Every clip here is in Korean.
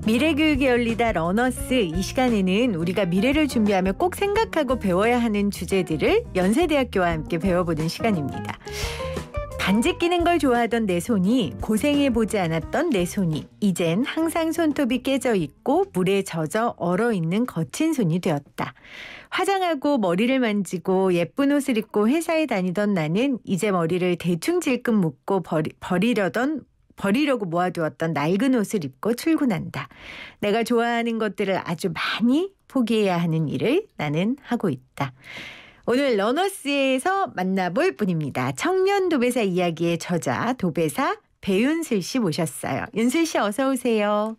미래교육이 열리다 러너스. 이 시간에는 우리가 미래를 준비하며 꼭 생각하고 배워야 하는 주제들을 연세대학교와 함께 배워보는 시간입니다. 반지 끼는 걸 좋아하던 내 손이, 고생해보지 않았던 내 손이 이젠 항상 손톱이 깨져 있고 물에 젖어 얼어있는 거친 손이 되었다. 화장하고 머리를 만지고 예쁜 옷을 입고 회사에 다니던 나는 이제 머리를 대충 질끈 묶고 버리려고 모아두었던 낡은 옷을 입고 출근한다. 내가 좋아하는 것들을 아주 많이 포기해야 하는 일을 나는 하고 있다. 오늘 러너스에서 만나볼 분입니다. 청년 도배사 이야기의 저자 도배사 배윤슬 씨 모셨어요. 윤슬 씨 어서 오세요.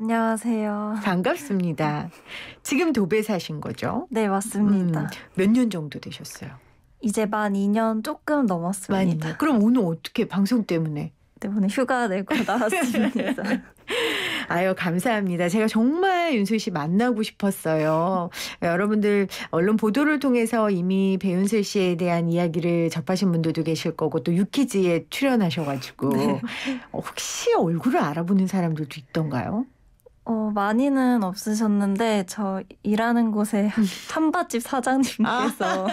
안녕하세요. 반갑습니다. 지금 도배사신 거죠? 네, 맞습니다. 몇 년 정도 되셨어요? 이제 만 2년 조금 넘었습니다. 그럼 오늘 어떻게 방송 때문에? 때문에 휴가 내고 나왔습니다. 아유, 감사합니다. 제가 정말 윤슬 씨 만나고 싶었어요. 여러분들 언론 보도를 통해서 이미 배윤슬 씨에 대한 이야기를 접하신 분들도 계실 거고 또 유퀴즈에 출연하셔가지고 네. 혹시 얼굴을 알아보는 사람들도 있던가요? 많이는 없으셨는데 저 일하는 곳에 한밭집 사장님께서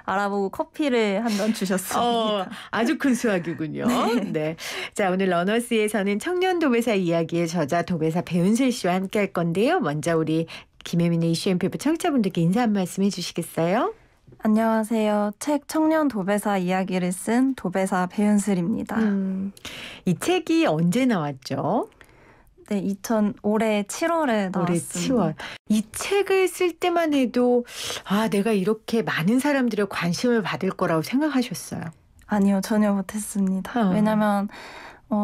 알아보고 커피를 한 잔 주셨습니다. 아주 큰 수확이군요. 네. 자, 오늘 러너스에서는 청년 도배사 이야기의 저자 도배사 배윤슬 씨와 함께 할 건데요. 먼저 우리 김혜민의 이슈앤페이퍼 청취자분들께 인사 한 말씀 해주시겠어요? 안녕하세요. 책 청년 도배사 이야기를 쓴 도배사 배윤슬입니다. 이 책이 언제 나왔죠? 네, 올해 7월에 나왔습니다. 올해 7월. 이 책을 쓸 때만 해도 내가 이렇게 많은 사람들의 관심을 받을 거라고 생각하셨어요? 아니요, 전혀 못했습니다. 왜냐면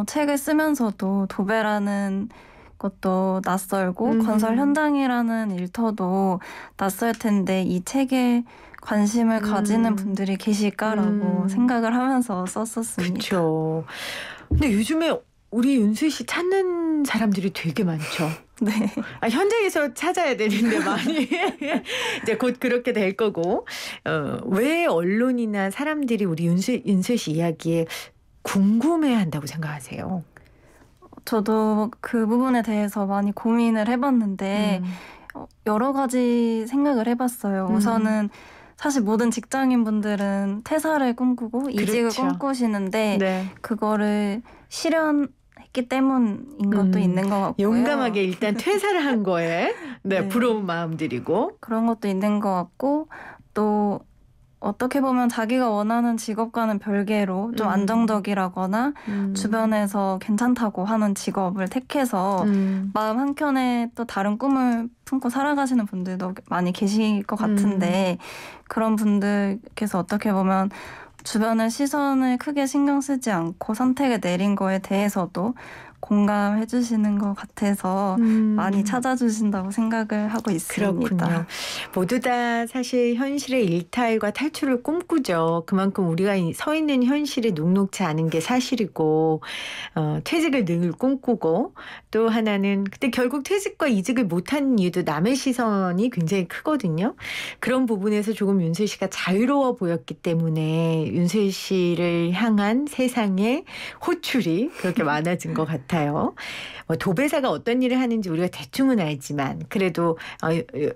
책을 쓰면서도 도배라는 것도 낯설고 건설 현장이라는 일터도 낯설 텐데 이 책에 관심을 가지는 분들이 계실까라고 생각을 하면서 썼었습니다. 그렇죠. 근데 요즘에 우리 윤슬 씨 찾는 사람들이 되게 많죠. 네. 현장에서 찾아야 되는데 많이 이제 곧 그렇게 될 거고. 왜 언론이나 사람들이 우리 윤슬 씨 이야기에 궁금해한다고 생각하세요? 저도 그 부분에 대해서 많이 고민을 해봤는데 여러 가지 생각을 해봤어요. 우선은 사실 모든 직장인분들은 퇴사를 꿈꾸고 이직을 꿈꾸시는데 네. 그거를 실현했기 때문인 것도 있는 것 같고요. 용감하게 일단 퇴사를 한 거에 네, 부러운 마음들이고 그런 것도 있는 것 같고 또 어떻게 보면 자기가 원하는 직업과는 별개로 좀 안정적이라거나 주변에서 괜찮다고 하는 직업을 택해서 마음 한켠에 또 다른 꿈을 품고 살아가시는 분들도 많이 계실 것 같은데 그런 분들께서 어떻게 보면 주변의 시선을 크게 신경 쓰지 않고 선택을 내린 거에 대해서도 공감해 주시는 것 같아서 많이 찾아주신다고 생각을 하고 있습니다. 그렇군요. 모두 다 사실 현실의 일탈과 탈출을 꿈꾸죠. 그만큼 우리가 서 있는 현실에 녹록지 않은 게 사실이고 퇴직을 늘 꿈꾸고 또 하나는 근데 결국 퇴직과 이직을 못한 이유도 남의 시선이 굉장히 크거든요. 그런 부분에서 조금 윤슬 씨가 자유로워 보였기 때문에 윤슬 씨를 향한 세상의 호출이 그렇게 많아진 것 같아요. 도배사가 어떤 일을 하는지 우리가 대충은 알지만 그래도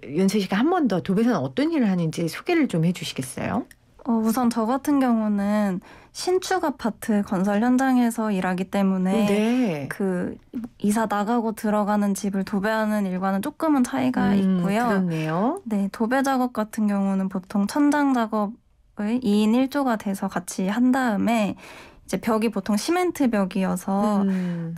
윤슬 씨가 한 번 더 도배사는 어떤 일을 하는지 소개를 좀 해주시겠어요? 우선 저 같은 신축 아파트 건설 현장에서 일하기 때문에 네. 그 이사 나가고 들어가는 집을 도배하는 일과는 조금은 차이가 있고요. 그렇네요. 네, 도배 작업 같은 경우는 보통 천장 작업을 2인 1조가 돼서 같이 한 다음에 이제 벽이 보통 시멘트 벽이어서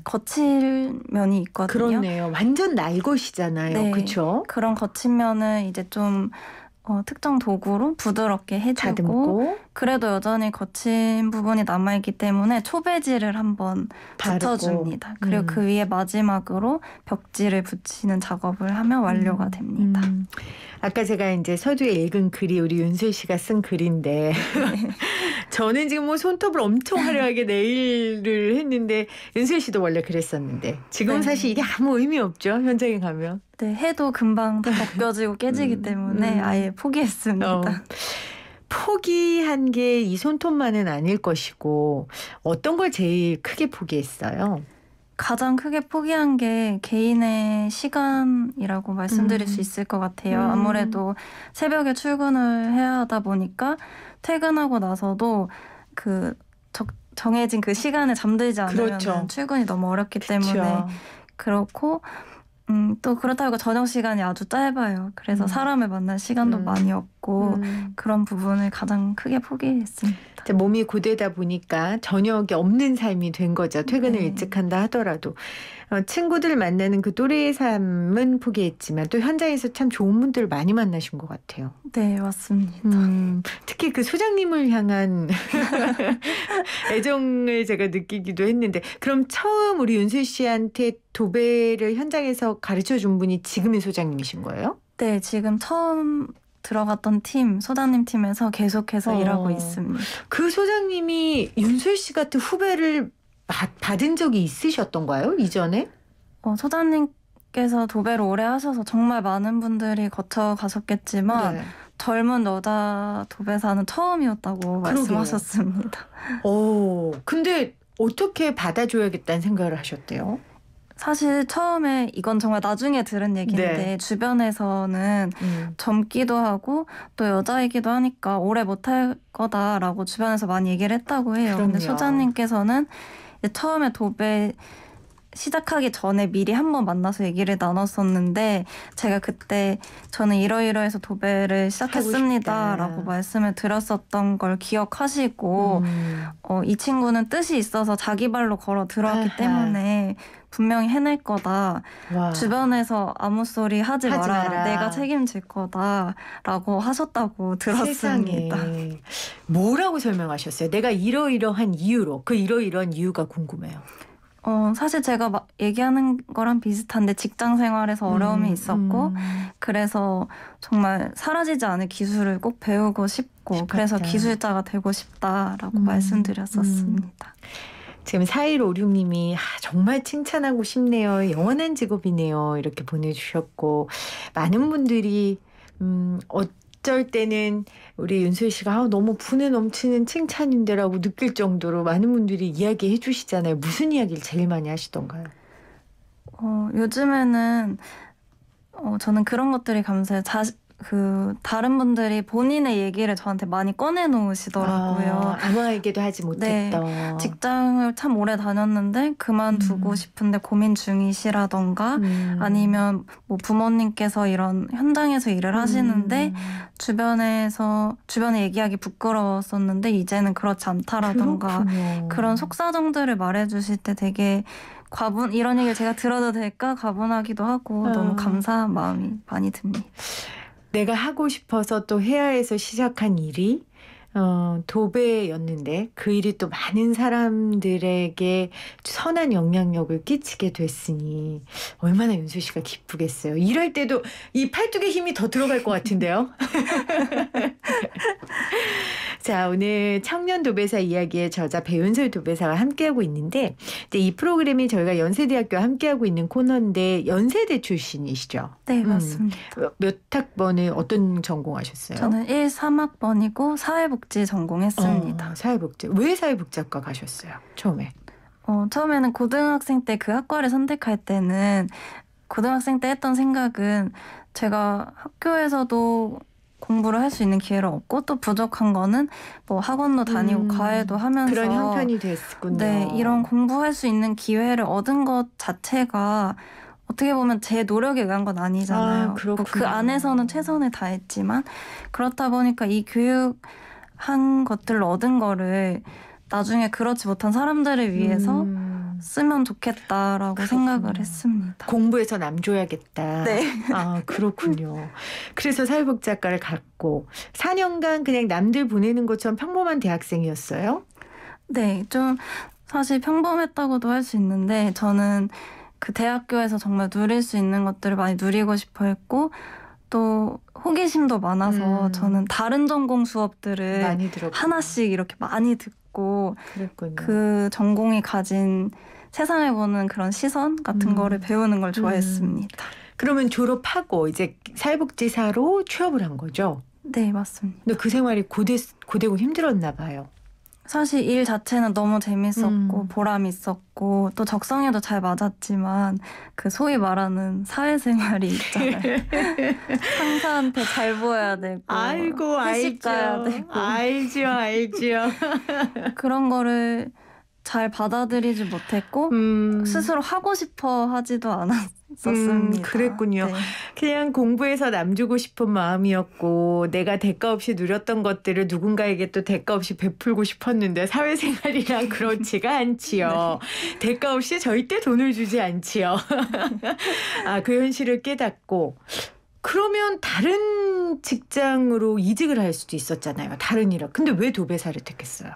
거칠 면이 있거든요. 그렇네요. 완전 날것이잖아요. 네, 그렇죠? 그런 거친 면을 이제 좀 특정 도구로 부드럽게 해주고 다듬고 그래도 여전히 거친 부분이 남아있기 때문에 초배지를 한번 붙여줍니다. 그리고 그 위에 마지막으로 벽지를 붙이는 작업을 하면 완료가 됩니다. 아까 제가 이제 서두에 읽은 글이 우리 윤슬 씨가 쓴 글인데 저는 지금 손톱을 엄청 화려하게 네일을 했는데 윤슬 씨도 원래 그랬었는데 지금은 사실 이게 아무 의미 없죠. 현장에 가면. 네, 해도 금방 다 벗겨지고 깨지기 때문에 아예 포기했습니다. 포기한 게 이 손톱만은 아닐 것이고 어떤 걸 제일 크게 포기했어요? 가장 크게 포기한 게 개인의 시간이라고 말씀드릴 수 있을 것 같아요. 아무래도 새벽에 출근을 해야 하다 보니까 퇴근하고 나서도 그 정해진 그 시간에 잠들지 않으면 그렇죠. 출근이 너무 어렵기 때문에 그렇고 또 그렇다고 저녁 시간이 아주 짧아요. 그래서 사람을 만날 시간도 많이 없고 그런 부분을 가장 크게 포기했습니다. 몸이 고되다 보니까 저녁이 없는 삶이 된 거죠. 퇴근을 네. 일찍 한다 하더라도. 친구들 만나는 그 또래의 삶은 포기했지만 또 현장에서 참 좋은 분들을 많이 만나신 것 같아요. 네, 맞습니다. 특히 그 소장님을 향한 애정을 제가 느끼기도 했는데 그럼 처음 우리 윤슬 씨한테 도배를 현장에서 가르쳐준 분이 지금의 소장님이신 거예요? 네, 지금 처음 들어갔던 팀, 소장님 팀에서 계속해서 일하고 있습니다. 그 소장님이 윤슬 씨 같은 후배를 받은 적이 있으셨던가요? 이전에? 소장님께서 도배를 오래 하셔서 정말 많은 분들이 거쳐가셨겠지만 네. 젊은 여자 도배사는 처음이었다고 말씀하셨습니다. 근데 어떻게 받아줘야겠다는 생각을 하셨대요? 사실 처음에 이건 정말 나중에 들은 얘기인데 네. 주변에서는 젊기도 하고 또 여자이기도 하니까 오래 못할 거다라고 주변에서 많이 얘기를 했다고 해요. 근데 소장님께서는 처음에 도배 시작하기 전에 미리 한번 만나서 얘기를 나눴었는데 제가 그때 저는 이러이러해서 도배를 시작했습니다라고 말씀을 드렸었던 걸 기억하시고 이 친구는 뜻이 있어서 자기 발로 걸어 들어왔기 때문에 분명히 해낼 거다. 와. 주변에서 아무 소리 하지 마라. 내가 책임질 거다라고 하셨다고 들었습니다. 세상에. 뭐라고 설명하셨어요? 내가 이러이러한 이유로. 그 이러이러한 이유가 궁금해요. 사실 제가 막 얘기하는 거랑 비슷한데 직장 생활에서 어려움이 있었고 그래서 정말 사라지지 않을 기술을 꼭 배우고 싶고 그래서 기술자가 되고 싶다라고 말씀드렸었습니다. 지금 4156님이 정말 칭찬하고 싶네요. 영원한 직업이네요. 이렇게 보내주셨고 많은 분들이 어쩔 때는 우리 윤슬 씨가 너무 분에 넘치는 칭찬인데라고 느낄 정도로 많은 분들이 이야기해 주시잖아요. 무슨 이야기를 제일 많이 하시던가요? 요즘에는 저는 그런 것들이 감사해요. 다른 분들이 본인의 얘기를 저한테 많이 꺼내놓으시더라고요. 아무에게도 하지 못했던. 네, 직장을 참 오래 다녔는데 그만두고 싶은데 고민 중이시라던가 아니면 뭐 부모님께서 이런 현장에서 일을 하시는데 주변에 얘기하기 부끄러웠었는데 이제는 그렇지 않다라던가 그런 속사정들을 말해주실 때 되게 이런 얘기를 제가 들어도 될까 과분하기도 하고 너무 감사한 마음이 많이 듭니다. 내가 하고 싶어서 또 해야 해서 시작한 일이 도배였는데 그 일이 또 많은 사람들에게 선한 영향력을 끼치게 됐으니 얼마나 윤슬 씨가 기쁘겠어요. 일할 때도 이 팔뚝에 힘이 더 들어갈 것 같은데요. 자, 오늘 청년 도배사 이야기의 저자 배윤슬 도배사와 함께하고 있는데 이제 이 프로그램이 저희가 연세대학교와 함께하고 있는 코너인데 연세대 출신이시죠? 네, 맞습니다. 몇 학번을 어떤 전공하셨어요? 저는 3학번이고 사회복지 전공했습니다. 사회복지. 왜 사회복지학과 가셨어요? 처음에? 처음에는 고등학생 때 그 학과를 선택할 때는 고등학생 때 했던 생각은 제가 학교에서도 공부를 할 수 있는 기회를 얻고 또 부족한 거는 뭐 학원도 다니고 과외도 하면서 그런 형편이 됐군요. 네, 이런 공부할 수 있는 기회를 얻은 것 자체가 어떻게 보면 제 노력에 의한 건 아니잖아요. 그 안에서는 최선을 다했지만 그렇다 보니까 이 교육한 것들로 얻은 거를 나중에 그렇지 못한 사람들을 위해서 쓰면 좋겠다라고 생각을 했습니다. 공부해서 남 줘야겠다. 네. 그렇군요. 그래서 사회복지학과를 갔고 4년간 그냥 남들 보내는 것처럼 평범한 대학생이었어요? 네. 좀 사실 평범했다고도 할 수 있는데 저는 그 대학교에서 정말 누릴 수 있는 것들을 많이 누리고 싶어 했고 또 호기심도 많아서 저는 다른 전공 수업들을 많이 하나씩 이렇게 많이 듣고 그랬군요. 그 전공이 가진 세상을 보는 그런 시선 같은 거를 배우는 걸 좋아했습니다. 그러면 졸업하고 이제 사회복지사로 취업을 한 거죠? 네, 맞습니다. 근데 그 생활이 고되고 힘들었나 봐요. 사실 일 자체는 너무 재밌었고 보람이 있었고 또 적성에도 잘 맞았지만 그 소위 말하는 사회생활이 있잖아요. 상사한테 잘 보여야 되고 아이고 회식 가야 되고 알죠. 그런 거를 잘 받아들이지 못했고 스스로 하고 싶어 하지도 않았었습니다. 그랬군요. 네. 그냥 공부해서 남주고 싶은 마음이었고 내가 대가 없이 누렸던 것들을 누군가에게 또 대가 없이 베풀고 싶었는데 사회생활이란 그렇지가 않지요. 네. 대가 없이 절대 돈을 주지 않지요. 그 현실을 깨닫고 그러면 다른 직장으로 이직을 할 수도 있었잖아요. 다른 일을. 근데 왜 도배사를 택했어요?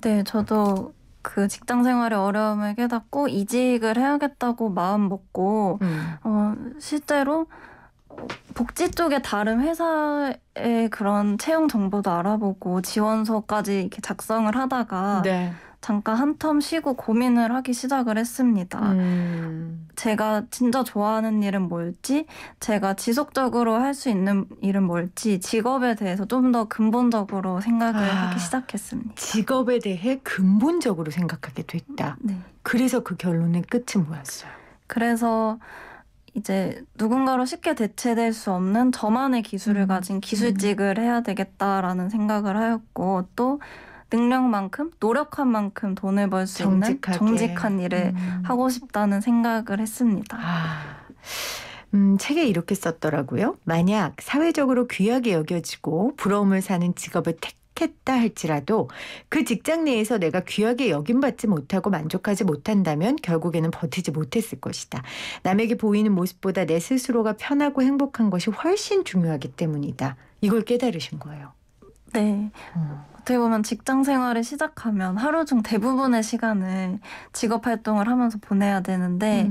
네, 저도 그 직장 생활의 어려움을 깨닫고 이직을 해야겠다고 마음 먹고 실제로 복지 쪽에 다른 회사의 그런 채용 정보도 알아보고 지원서까지 이렇게 작성을 하다가 네. 잠깐 한 텀 쉬고 고민을 하기 시작을 했습니다. 제가 진짜 좋아하는 일은 뭘지, 제가 지속적으로 할 수 있는 일은 뭘지, 직업에 대해서 좀 더 근본적으로 생각을 하기 시작했습니다. 직업에 대해 근본적으로 생각하게 됐다. 네. 그래서 그 결론의 끝은 뭐였어요? 그래서 이제 누군가로 쉽게 대체될 수 없는 저만의 기술을 가진 기술직을 해야 되겠다라는 생각을 하였고 또 능력만큼 노력한 만큼 돈을 벌 수 있는 정직한 일을 하고 싶다는 생각을 했습니다. 책에 이렇게 썼더라고요. 만약 사회적으로 귀하게 여겨지고 부러움을 사는 직업을 택했다 할지라도 그 직장 내에서 내가 귀하게 여김받지 못하고 만족하지 못한다면 결국에는 버티지 못했을 것이다. 남에게 보이는 모습보다 내 스스로가 편하고 행복한 것이 훨씬 중요하기 때문이다. 이걸 깨달으신 거예요. 네. 어떻게 보면 직장 생활을 시작하면 하루 중 대부분의 시간을 직업 활동을 하면서 보내야 되는데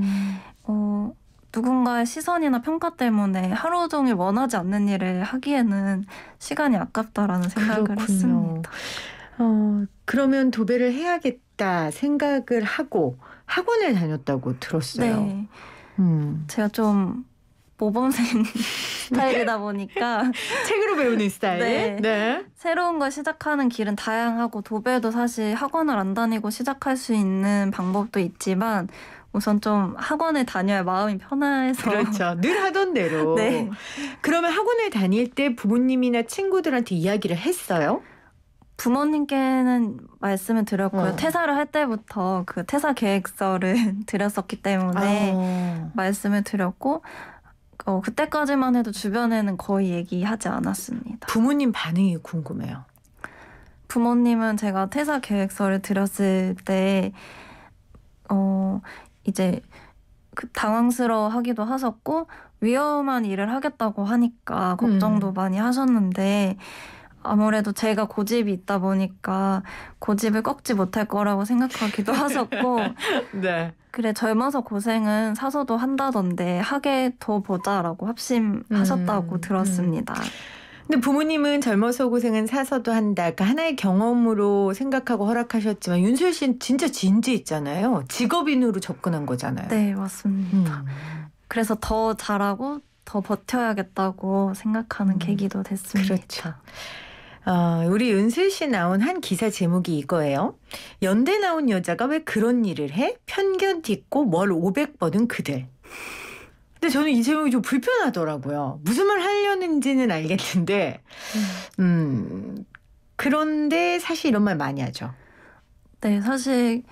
누군가의 시선이나 평가 때문에 하루 종일 원하지 않는 일을 하기에는 시간이 아깝다라는 생각을 그렇군요. 했습니다. 그러면 도배를 해야겠다 생각을 하고 학원을 다녔다고 들었어요. 네. 제가 좀 모범생 스타일이다 보니까 책으로 배우는 스타일. 네. 네. 새로운 걸 시작하는 길은 다양하고 도배도 사실 학원을 안 다니고 시작할 수 있는 방법도 있지만 우선 좀 학원을 다녀야 마음이 편해서. 그렇죠. 늘 하던 대로. 네. 그러면 학원을 다닐 때 부모님이나 친구들한테 이야기를 했어요? 부모님께는 말씀을 드렸고요. 퇴사를 할 때부터 그 퇴사 계획서를 드렸었기 때문에 말씀을 드렸고 그때까지만 해도 주변에는 거의 얘기하지 않았습니다. 부모님 반응이 궁금해요. 부모님은 제가 퇴사 계획서를 드렸을 때 이제 당황스러워하기도 하셨고 위험한 일을 하겠다고 하니까 걱정도 많이 하셨는데 아무래도 제가 고집이 있다 보니까 고집을 꺾지 못할 거라고 생각하기도 하셨고 네. 그래 젊어서 고생은 사서도 한다던데 하게 더 보자라고 합심하셨다고 들었습니다. 근데 부모님은 젊어서 고생은 사서도 한다. 그러니까 하나의 경험으로 생각하고 허락하셨지만 윤수일 씨는 진짜 진지 있잖아요. 직업인으로 접근한 거잖아요. 네, 맞습니다. 그래서 더 잘하고 더 버텨야겠다고 생각하는 계기도 됐습니다. 그렇죠. 우리 은슬 씨 나온 한 기사 제목이 이거예요. 연대 나온 여자가 왜 그런 일을 해? 편견 딛고 월 500번은 그들. 근데 저는 이 제목이 좀 불편하더라고요. 무슨 말 하려는지는 알겠는데 그런데 사실 이런 말 많이 하죠. 네, 사실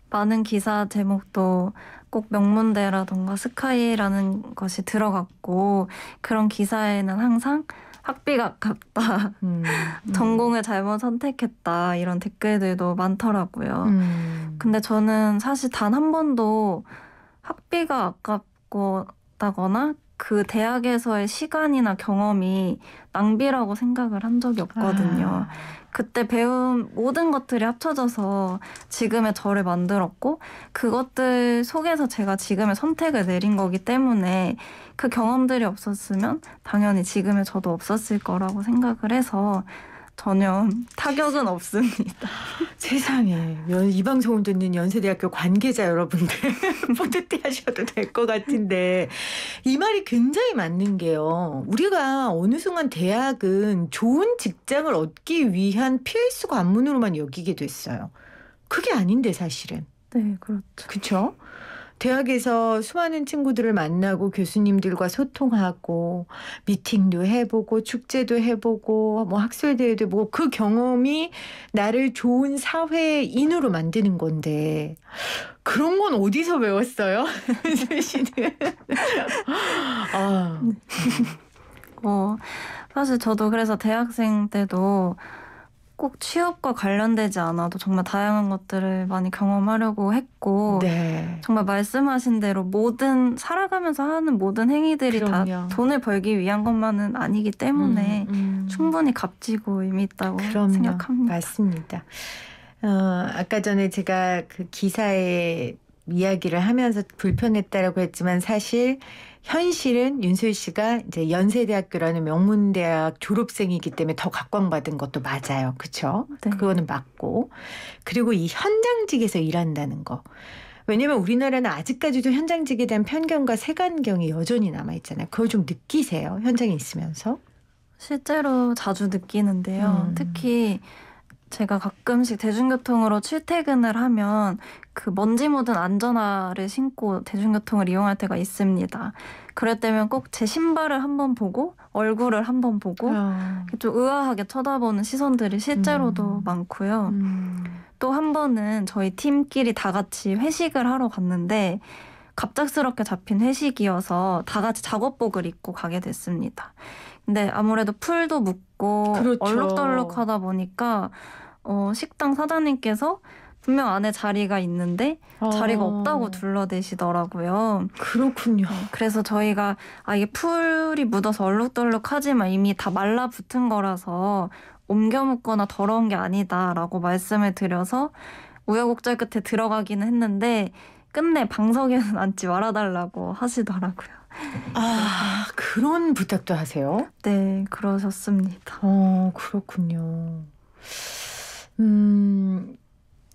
많은 기사 제목도 꼭 명문대라던가 스카이라는 것이 들어갔고 그런 기사에는 항상 학비가 아깝다. 전공을 잘못 선택했다. 이런 댓글들도 많더라고요. 근데 저는 사실 단 한 번도 학비가 아깝다거나 그 대학에서의 시간이나 경험이 낭비라고 생각을 한 적이 없거든요. 그때 배운 모든 것들이 합쳐져서 지금의 저를 만들었고 그것들 속에서 제가 지금의 선택을 내린 거기 때문에 그 경험들이 없었으면 당연히 지금의 저도 없었을 거라고 생각을 해서 전혀 타격은 없습니다. 세상에 이 방송을 듣는 연세대학교 관계자 여러분들 뿌듯해하셔도 될 것 같은데 이 말이 굉장히 맞는 게요. 우리가 어느 순간 대학은 좋은 직장을 얻기 위한 필수 관문으로만 여기게 됐어요. 그게 아닌데 사실은. 네, 그렇죠. 그렇죠? 대학에서 수많은 친구들을 만나고 교수님들과 소통하고 미팅도 해보고 축제도 해보고 뭐 학술대회도 해보고 그 경험이 나를 좋은 사회인으로 만드는 건데 그런 건 어디서 배웠어요? 윤슬 씨는? 아. 사실 저도 그래서 대학생 때도 꼭 취업과 관련되지 않아도 정말 다양한 것들을 많이 경험하려고 했고 네. 정말 말씀하신 대로 살아가면서 하는 모든 행위들이 그럼요. 다 돈을 벌기 위한 것만은 아니기 때문에 충분히 값지고 의미 있다고 생각합니다. 맞습니다. 아까 전에 제가 그 기사에 이야기를 하면서 불편했다라고 했지만 사실 현실은 윤슬 씨가 이제 연세대학교라는 명문대학 졸업생이기 때문에 더 각광받은 것도 맞아요. 그렇죠? 네. 그거는 맞고. 그리고 이 현장직에서 일한다는 거. 왜냐면 우리나라는 아직까지도 현장직에 대한 편견과 색안경이 여전히 남아있잖아요. 그걸 좀 느끼세요? 현장에 있으면서? 실제로 자주 느끼는데요. 특히 제가 가끔씩 대중교통으로 출퇴근을 하면 그 먼지 묻은 안전화를 신고 대중교통을 이용할 때가 있습니다. 그럴 때면 꼭 제 신발을 한번 보고 얼굴을 한번 보고 좀 의아하게 쳐다보는 시선들이 실제로도 많고요. 또 한 번은 저희 팀끼리 다 같이 회식을 하러 갔는데 갑작스럽게 잡힌 회식이어서 다 같이 작업복을 입고 가게 됐습니다. 근데 아무래도 풀도 묻고 그렇죠. 얼룩덜룩하다 보니까 식당 사장님께서 분명 안에 자리가 있는데 자리가 없다고 둘러대시더라고요. 그렇군요. 그래서 저희가 이게 풀이 묻어서 얼룩덜룩하지만 이미 다 말라붙은 거라서 옮겨 묻거나 더러운 게 아니다라고 말씀을 드려서 우여곡절 끝에 들어가기는 했는데 끝내 방석에는 앉지 말아달라고 하시더라고요. 그런 부탁도 하세요? 네, 그러셨습니다. 그렇군요.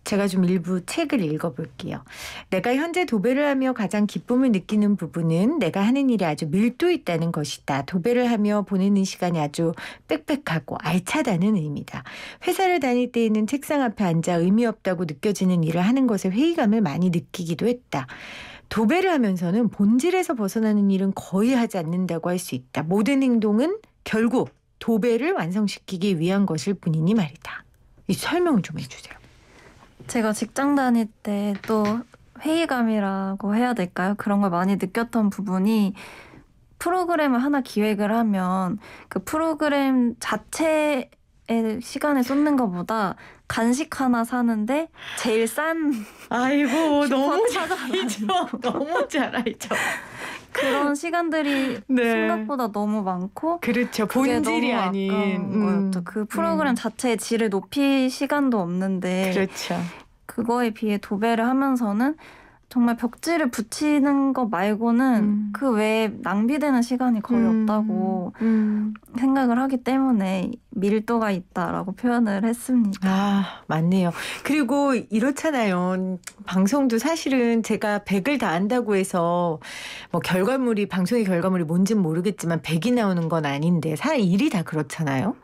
제가 좀 일부 책을 읽어볼게요. 내가 현재 도배를 하며 가장 기쁨을 느끼는 부분은 내가 하는 일이 아주 밀도 있다는 것이다. 도배를 하며 보내는 시간이 아주 빽빽하고 알차다는 의미다. 회사를 다닐 때에는 책상 앞에 앉아 의미 없다고 느껴지는 일을 하는 것에 회의감을 많이 느끼기도 했다. 도배를 하면서는 본질에서 벗어나는 일은 거의 하지 않는다고 할 수 있다. 모든 행동은 결국 도배를 완성시키기 위한 것일 뿐이니 말이다. 이 설명을 좀 해주세요. 제가 직장 다닐 때 또 회의감이라고 해야 될까요? 그런 걸 많이 느꼈던 부분이 프로그램을 하나 기획을 하면 그 프로그램 자체의 시간을 쏟는 것보다 간식 하나 사는데 제일 싼 아이고 너무 잘 찾아가지고. 알죠. 너무 잘 알죠. 그런 시간들이 네. 생각보다 너무 많고 그렇죠. 그게 본질이 너무 아닌 아까운 거였죠. 그 프로그램 자체의 질을 높일 시간도 없는데 그렇죠. 그거에 비해 도배를 하면서는 정말 벽지를 붙이는 거 말고는 그 외에 낭비되는 시간이 거의 없다고 생각을 하기 때문에 밀도가 있다라고 표현을 했습니다. 맞네요. 그리고 이렇잖아요. 방송도 사실은 제가 100을 다 한다고 해서 뭐 방송의 결과물이 뭔지는 모르겠지만 100이 나오는 건 아닌데 사람 일이 다 그렇잖아요.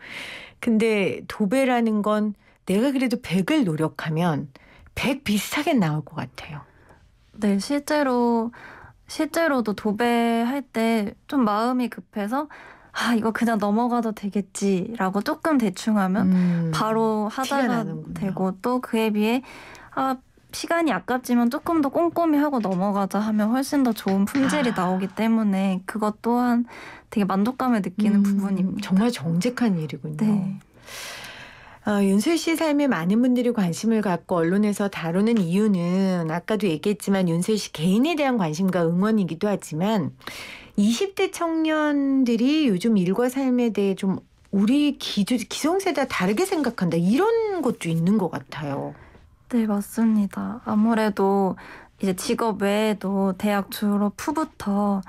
근데 도배라는 건 내가 그래도 100을 노력하면 100 비슷하게 나올 것 같아요. 네, 실제로도 도배할 때 좀 마음이 급해서 이거 그냥 넘어가도 되겠지라고 조금 대충 하면 바로 하다가 되고 또 그에 비해 시간이 아깝지만 조금 더 꼼꼼히 하고 넘어가자 하면 훨씬 더 좋은 품질이 나오기 때문에 그것 또한 되게 만족감을 느끼는 부분입니다. 정말 정직한 일이군요. 네. 윤슬 씨 삶에 많은 분들이 관심을 갖고 언론에서 다루는 이유는 아까도 얘기했지만 윤슬 씨 개인에 대한 관심과 응원이기도 하지만 20대 청년들이 요즘 일과 삶에 대해 좀 우리 기성세대와 다르게 생각한다 이런 것도 있는 것 같아요. 네, 맞습니다. 아무래도 이제 직업 외에도 대학 졸업 후부터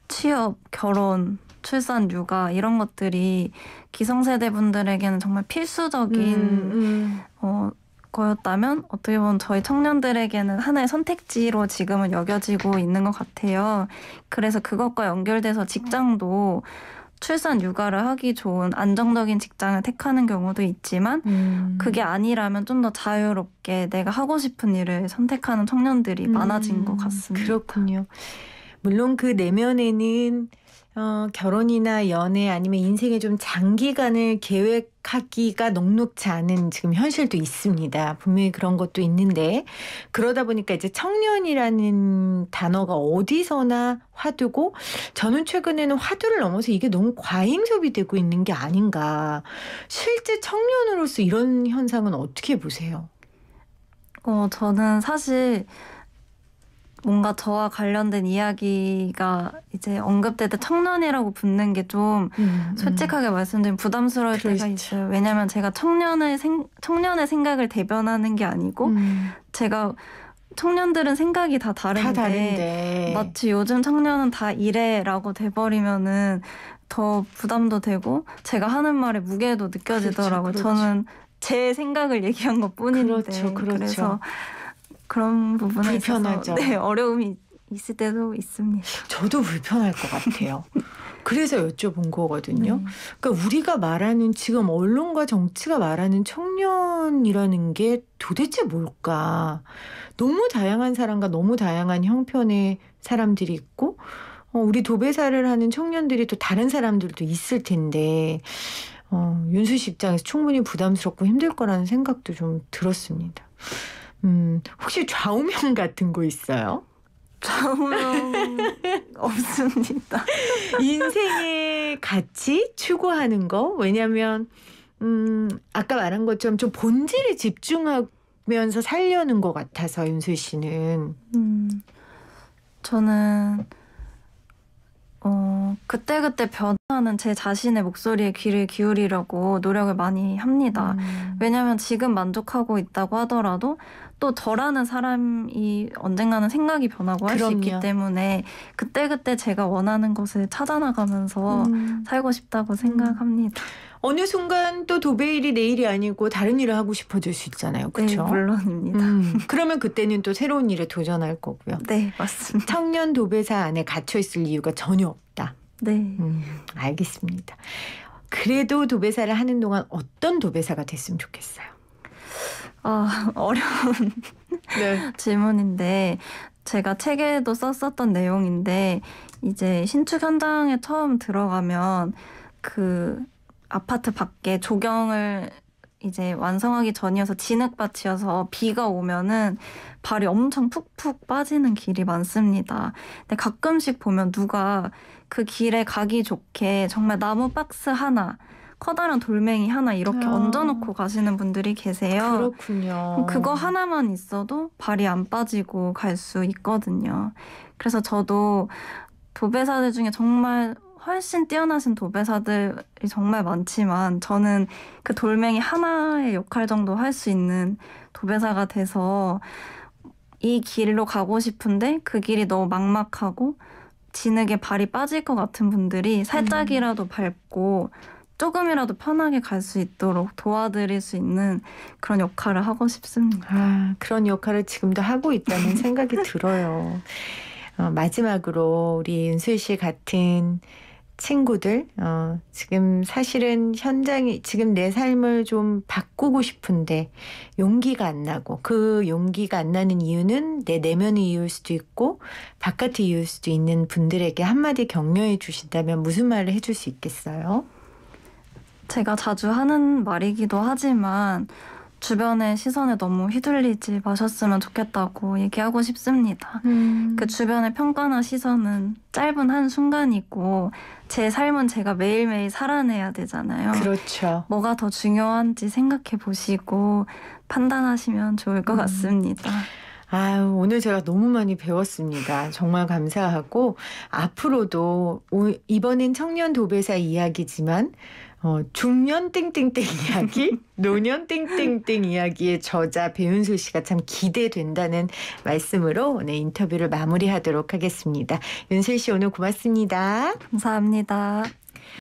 취업, 결혼 출산, 육아 이런 것들이 기성세대 분들에게는 정말 필수적인 거였다면 어떻게 보면 저희 청년들에게는 하나의 선택지로 지금은 여겨지고 있는 것 같아요. 그래서 그것과 연결돼서 직장도 출산, 육아를 하기 좋은 안정적인 직장을 택하는 경우도 있지만 그게 아니라면 좀 더 자유롭게 내가 하고 싶은 일을 선택하는 청년들이 많아진 것 같습니다. 그렇군요. 물론 그 내면에는 결혼이나 연애 아니면 인생의 좀 장기간을 계획하기가 녹록지 않은 지금 현실도 있습니다. 분명히 그런 것도 있는데 그러다 보니까 이제 청년이라는 단어가 어디서나 화두고 저는 최근에는 화두를 넘어서 이게 너무 과잉 소비되고 있는 게 아닌가. 실제 청년으로서 이런 현상은 어떻게 보세요? 저는 사실 뭔가 저와 관련된 이야기가 이제 언급될 때 청년이라고 붙는 게 좀 솔직하게 말씀드리면 부담스러울 때가 있어요. 왜냐하면 제가 청년의 생각을 대변하는 게 아니고 제가 청년들은 생각이 다 다른데 마치 요즘 청년은 다 이래라고 돼버리면은 더 부담도 되고 제가 하는 말에 무게도 느껴지더라고요. 그렇죠. 저는 제 생각을 얘기한 것뿐인데 그래서 그런 부분에 불편하죠. 있어서 어려움이 있을 때도 있습니다. 저도 불편할 것 같아요. 그래서 여쭤본 거거든요. 그러니까 우리가 말하는 지금 언론과 정치가 말하는 청년이라는 게 도대체 뭘까? 너무 다양한 사람과 너무 다양한 형편의 사람들이 있고 우리 도배사를 하는 청년들이 또 다른 사람들도 있을 텐데 윤수 씨 입장에서 충분히 부담스럽고 힘들 거라는 생각도 좀 들었습니다. 혹시 좌우명 같은 거 있어요? 좌우명 없습니다. 인생의 가치 추구하는 거? 왜냐하면 아까 말한 것처럼 좀 본질에 집중하면서 살려는 것 같아서 윤수 씨는. 저는 그때그때 변하는 제 자신의 목소리에 귀를 기울이려고 노력을 많이 합니다. 왜냐하면 지금 만족하고 있다고 하더라도 또 저라는 사람이 언젠가는 생각이 변하고 할 수 있기 때문에 그때그때 제가 원하는 것을 찾아나가면서 살고 싶다고 생각합니다. 어느 순간 또 도배일이 내일이 아니고 다른 일을 하고 싶어질 수 있잖아요. 그렇죠? 네, 물론입니다. 그러면 그때는 또 새로운 일에 도전할 거고요. 네, 맞습니다. 청년 도배사 안에 갇혀 있을 이유가 전혀 없다. 네. 알겠습니다. 그래도 도배사를 하는 동안 어떤 도배사가 됐으면 좋겠어요? 어려운 질문인데 제가 책에도 썼었던 내용인데 이제 신축 현장에 처음 들어가면 그 아파트 밖에 조경을 이제 완성하기 전이어서 진흙밭이어서 비가 오면은 발이 엄청 푹푹 빠지는 길이 많습니다. 근데 가끔씩 보면 누가 그 길에 가기 좋게 정말 나무 박스 하나, 커다란 돌멩이 하나 이렇게 얹어놓고 가시는 분들이 계세요. 그렇군요. 그거 하나만 있어도 발이 안 빠지고 갈 수 있거든요. 그래서 저도 도배사들 중에 정말 훨씬 뛰어나신 도배사들이 정말 많지만 저는 그 돌멩이 하나의 역할 정도 할 수 있는 도배사가 돼서 이 길로 가고 싶은데 그 길이 너무 막막하고 진흙에 발이 빠질 것 같은 분들이 살짝이라도 밟고 조금이라도 편하게 갈 수 있도록 도와드릴 수 있는 그런 역할을 하고 싶습니다. 그런 역할을 지금도 하고 있다는 생각이 들어요. 마지막으로 우리 윤수 씨 같은 친구들 지금 사실은 현장이 지금 내 삶을 좀 바꾸고 싶은데 용기가 안 나고 그 용기가 안 나는 이유는 내 내면의 이유일 수도 있고 바깥의 이유일 수도 있는 분들에게 한마디 격려해 주신다면 무슨 말을 해줄 수 있겠어요? 제가 자주 하는 말이기도 하지만 주변의 시선에 너무 휘둘리지 마셨으면 좋겠다고 얘기하고 싶습니다. 그 주변의 평가나 시선은 짧은 한순간이고 제 삶은 제가 매일매일 살아내야 되잖아요. 그렇죠. 뭐가 더 중요한지 생각해 보시고 판단하시면 좋을 것 같습니다. 오늘 제가 너무 많이 배웠습니다. 정말 감사하고 앞으로도 이번엔 청년 도배사 이야기지만 중년 땡땡땡 이야기, 노년 땡땡땡 이야기의 저자 배윤소 씨가 참 기대된다는 말씀으로 오늘 인터뷰를 마무리하도록 하겠습니다. 윤소 씨 오늘 고맙습니다. 감사합니다.